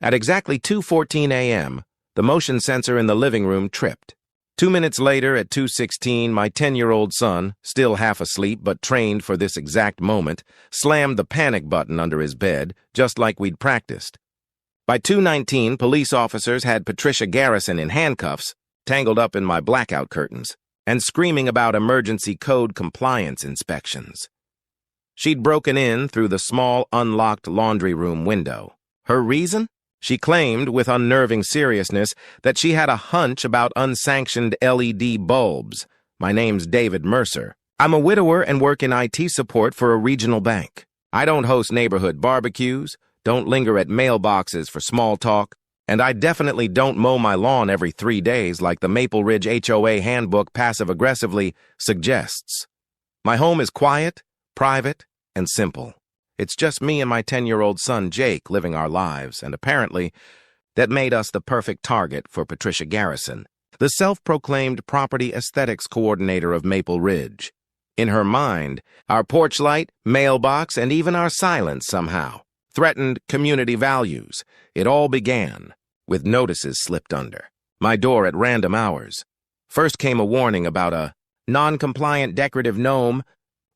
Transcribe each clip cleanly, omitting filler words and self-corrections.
At exactly 2:14 a.m., the motion sensor in the living room tripped. 2 minutes later, at 2:16, my 10-year-old son, still half asleep but trained for this exact moment, slammed the panic button under his bed, just like we'd practiced. By 2:19, police officers had Patricia Garrison in handcuffs, tangled up in my blackout curtains, and screaming about emergency code compliance inspections. She'd broken in through the small, unlocked laundry room window. Her reason? She claimed, with unnerving seriousness, that she had a hunch about unsanctioned LED bulbs. My name's David Mercer. I'm a widower and work in IT support for a regional bank. I don't host neighborhood barbecues, don't linger at mailboxes for small talk, and I definitely don't mow my lawn every 3 days like the Maple Ridge HOA handbook passive-aggressively suggests. My home is quiet, private, and simple. It's just me and my 10-year-old son, Jake, living our lives, and apparently, that made us the perfect target for Patricia Garrison, the self-proclaimed property aesthetics coordinator of Maple Ridge. In her mind, our porch light, mailbox, and even our silence somehow threatened community values. It all began with notices slipped under my door at random hours. First came a warning about a non-compliant decorative gnome,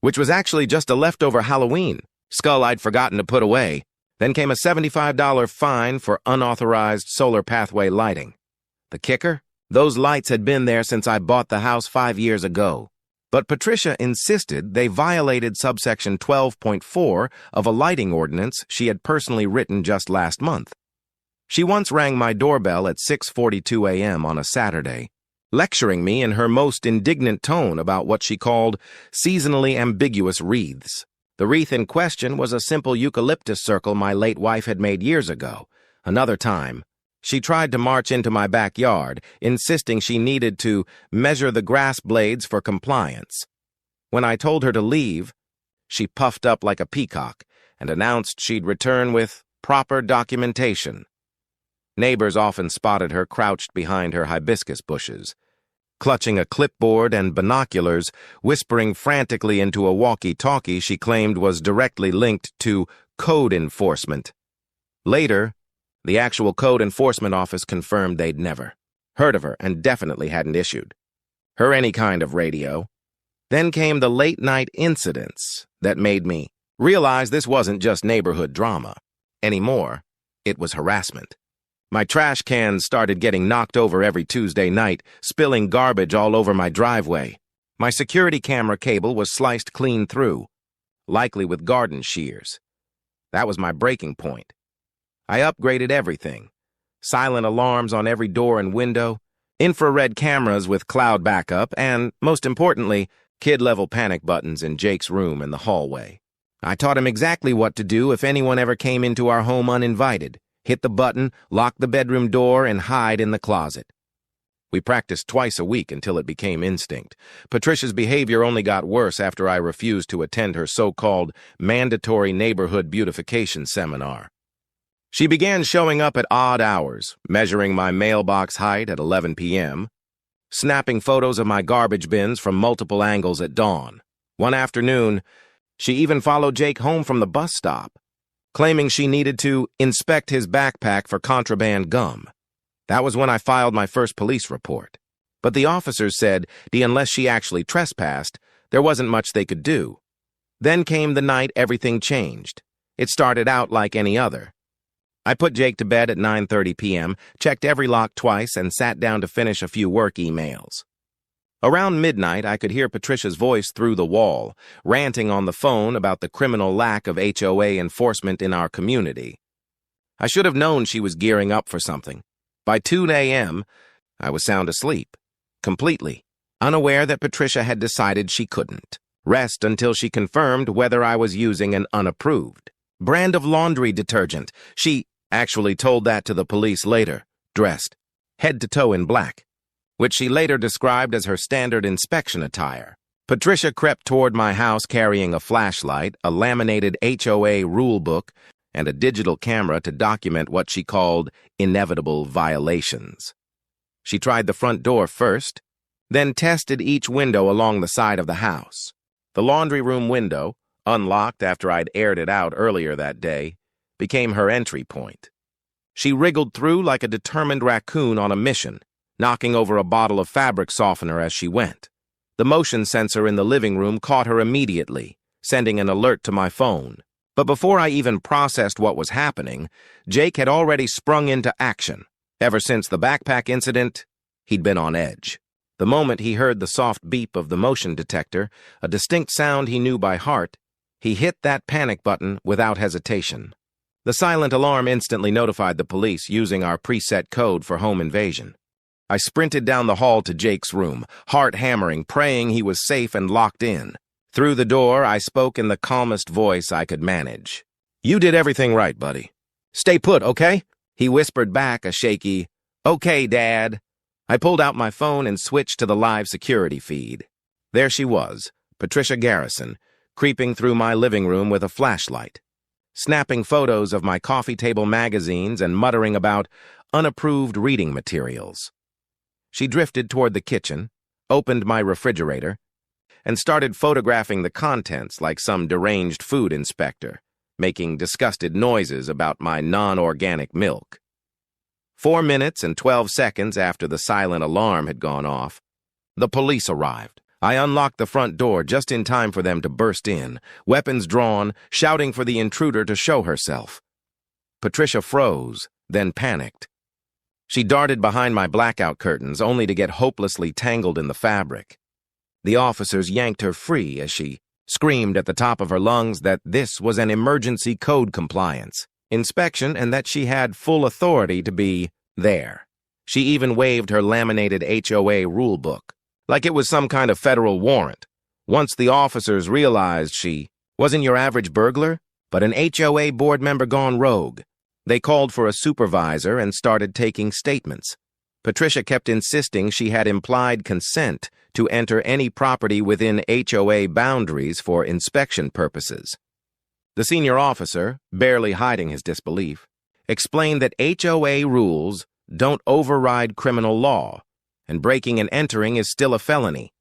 which was actually just a leftover Halloween skull I'd forgotten to put away. Then came a $75 fine for unauthorized solar pathway lighting. The kicker? Those lights had been there since I bought the house 5 years ago. But Patricia insisted they violated subsection 12.4 of a lighting ordinance she had personally written just last month. She once rang my doorbell at 6:42 a.m. on a Saturday, lecturing me in her most indignant tone about what she called seasonally ambiguous wreaths. The wreath in question was a simple eucalyptus circle my late wife had made years ago. Another time, she tried to march into my backyard, insisting she needed to measure the grass blades for compliance. When I told her to leave, she puffed up like a peacock and announced she'd return with proper documentation. Neighbors often spotted her crouched behind her hibiscus bushes, clutching a clipboard and binoculars, whispering frantically into a walkie-talkie she claimed was directly linked to code enforcement. Later, the actual code enforcement office confirmed they'd never heard of her and definitely hadn't issued her any kind of radio. Then came the late-night incidents that made me realize this wasn't just neighborhood drama anymore. It was harassment. My trash cans started getting knocked over every Tuesday night, spilling garbage all over my driveway. My security camera cable was sliced clean through, likely with garden shears. That was my breaking point. I upgraded everything. Silent alarms on every door and window, infrared cameras with cloud backup, and, most importantly, kid-level panic buttons in Jake's room and the hallway. I taught him exactly what to do if anyone ever came into our home uninvited. Hit the button, lock the bedroom door, and hide in the closet. We practiced twice a week until it became instinct. Patricia's behavior only got worse after I refused to attend her so-called mandatory neighborhood beautification seminar. She began showing up at odd hours, measuring my mailbox height at 11 p.m., snapping photos of my garbage bins from multiple angles at dawn. One afternoon, she even followed Jake home from the bus stop, claiming she needed to inspect his backpack for contraband gum. That was when I filed my first police report. But the officers said unless she actually trespassed, there wasn't much they could do. Then came the night everything changed. It started out like any other. I put Jake to bed at 9:30 p.m., checked every lock twice, and sat down to finish a few work emails. Around midnight, I could hear Patricia's voice through the wall, ranting on the phone about the criminal lack of HOA enforcement in our community. I should have known she was gearing up for something. By 2 a.m., I was sound asleep, completely, unaware that Patricia had decided she couldn't rest until she confirmed whether I was using an unapproved brand of laundry detergent. She actually told that to the police later, dressed head to toe in black, which she later described as her standard inspection attire. Patricia crept toward my house carrying a flashlight, a laminated HOA rule book, and a digital camera to document what she called inevitable violations. She tried the front door first, then tested each window along the side of the house. The laundry room window, unlocked after I'd aired it out earlier that day, became her entry point. She wriggled through like a determined raccoon on a mission, knocking over a bottle of fabric softener as she went. The motion sensor in the living room caught her immediately, sending an alert to my phone. But before I even processed what was happening, Jake had already sprung into action. Ever since the backpack incident, he'd been on edge. The moment he heard the soft beep of the motion detector, a distinct sound he knew by heart, he hit that panic button without hesitation. The silent alarm instantly notified the police using our preset code for home invasion. I sprinted down the hall to Jake's room, heart hammering, praying he was safe and locked in. Through the door, I spoke in the calmest voice I could manage. "You did everything right, buddy. Stay put, okay?" He whispered back a shaky, "Okay, Dad." I pulled out my phone and switched to the live security feed. There she was, Patricia Garrison, creeping through my living room with a flashlight, snapping photos of my coffee table magazines and muttering about unapproved reading materials. She drifted toward the kitchen, opened my refrigerator, and started photographing the contents like some deranged food inspector, making disgusted noises about my non-organic milk. 4 minutes and 12 seconds after the silent alarm had gone off, the police arrived. I unlocked the front door just in time for them to burst in, weapons drawn, shouting for the intruder to show herself. Patricia froze, then panicked. She darted behind my blackout curtains, only to get hopelessly tangled in the fabric. The officers yanked her free as she screamed at the top of her lungs that this was an emergency code compliance inspection and that she had full authority to be there. She even waved her laminated HOA rule book, like it was some kind of federal warrant. Once the officers realized she wasn't your average burglar, but an HOA board member gone rogue, they called for a supervisor and started taking statements. Patricia kept insisting she had implied consent to enter any property within HOA boundaries for inspection purposes. The senior officer, barely hiding his disbelief, explained that HOA rules don't override criminal law, and breaking and entering is still a felony,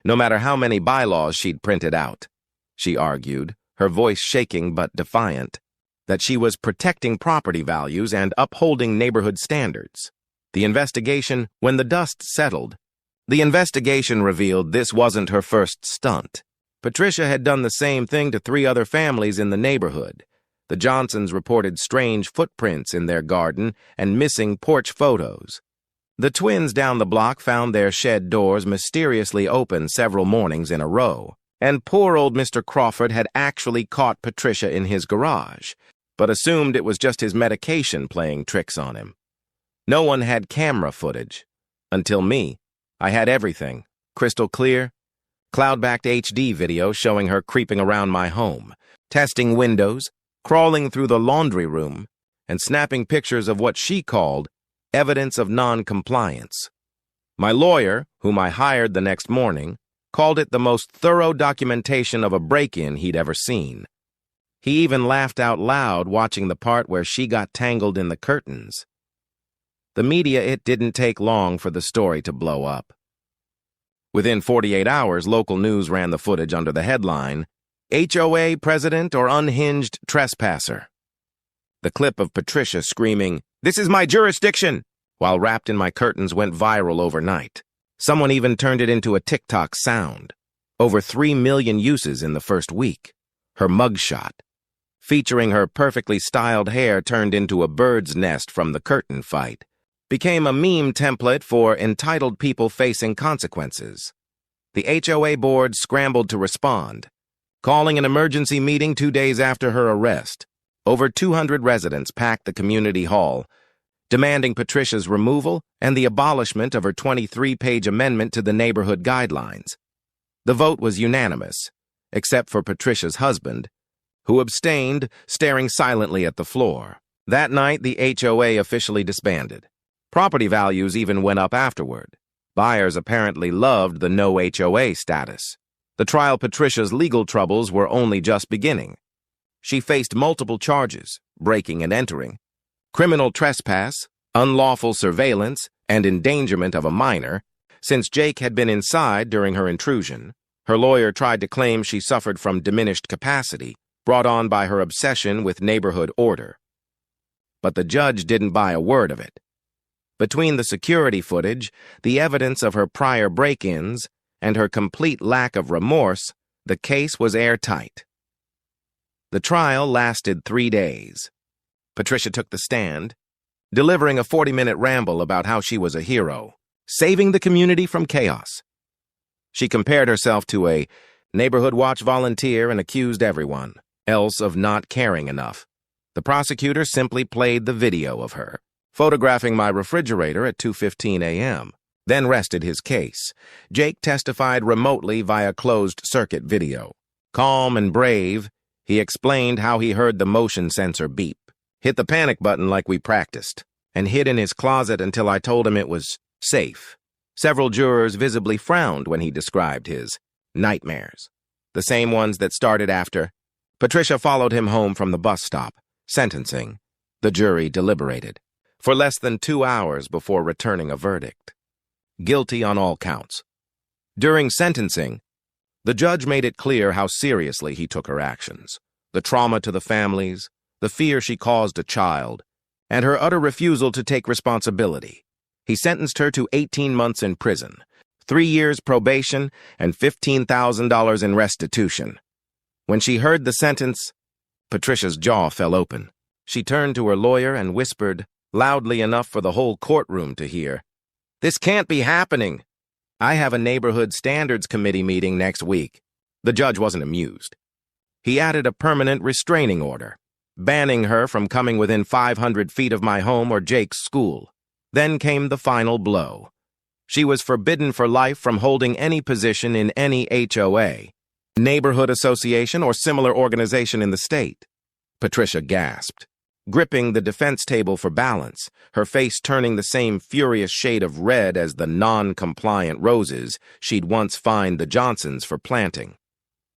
no matter how many bylaws she'd printed out. She argued, her voice shaking but defiant, that she was protecting property values and upholding neighborhood standards. The investigation revealed this wasn't her first stunt. Patricia had done the same thing to 3 other families in the neighborhood. The Johnsons reported strange footprints in their garden and missing porch photos. The twins down the block found their shed doors mysteriously open several mornings in a row, and poor old Mr. Crawford had actually caught Patricia in his garage, but assumed it was just his medication playing tricks on him. No one had camera footage. Until me. I had everything. Crystal clear, cloud-backed HD video showing her creeping around my home, testing windows, crawling through the laundry room, and snapping pictures of what she called evidence of non-compliance. My lawyer, whom I hired the next morning, called it the most thorough documentation of a break-in he'd ever seen. He even laughed out loud watching the part where she got tangled in the curtains. The media, it didn't take long for the story to blow up. Within 48 hours, local news ran the footage under the headline, "HOA President or Unhinged Trespasser." The clip of Patricia screaming, "This is my jurisdiction," while wrapped in my curtains went viral overnight. Someone even turned it into a TikTok sound. Over 3 million uses in the first week. Her mugshot, featuring her perfectly styled hair turned into a bird's nest from the curtain fight, became a meme template for entitled people facing consequences. The HOA board scrambled to respond, calling an emergency meeting 2 days after her arrest. Over 200 residents packed the community hall, demanding Patricia's removal and the abolishment of her 23-page amendment to the neighborhood guidelines. The vote was unanimous, except for Patricia's husband, who abstained, staring silently at the floor. That night, the HOA officially disbanded. Property values even went up afterward. Buyers apparently loved the no HOA status. The trial Patricia's legal troubles were only just beginning. She faced multiple charges, breaking and entering, criminal trespass, unlawful surveillance, and endangerment of a minor. Since Jake had been inside during her intrusion, her lawyer tried to claim she suffered from diminished capacity, brought on by her obsession with neighborhood order. but the judge didn't buy a word of it. Between the security footage, the evidence of her prior break-ins, and her complete lack of remorse, the case was airtight. The trial lasted 3 days. Patricia took the stand, delivering a 40-minute ramble about how she was a hero, saving the community from chaos. She compared herself to a neighborhood watch volunteer and accused everyone else of not caring enough. The prosecutor simply played the video of her, photographing my refrigerator at 2:15 a.m., then rested his case. Jake testified remotely via closed-circuit video. Calm and brave, he explained how he heard the motion sensor beep, hit the panic button like we practiced, and hid in his closet until I told him it was safe. Several jurors visibly frowned when he described his nightmares, the same ones that started after. Patricia followed him home from the bus stop. Sentencing. The jury deliberated for less than 2 hours before returning a verdict. Guilty on all counts. During sentencing, the judge made it clear how seriously he took her actions, the trauma to the families, the fear she caused a child, and her utter refusal to take responsibility. He sentenced her to 18 months in prison, 3 years probation, and $15,000 in restitution. When she heard the sentence, Patricia's jaw fell open. She turned to her lawyer and whispered, loudly enough for the whole courtroom to hear, "This can't be happening. I have a neighborhood standards committee meeting next week." The judge wasn't amused. He added a permanent restraining order, banning her from coming within 500 feet of my home or Jake's school. Then came the final blow. She was forbidden for life from holding any position in any HOA, neighborhood association, or similar organization in the state. Patricia gasped, gripping the defense table for balance, her face turning the same furious shade of red as the non-compliant roses she'd once fined the Johnsons for planting.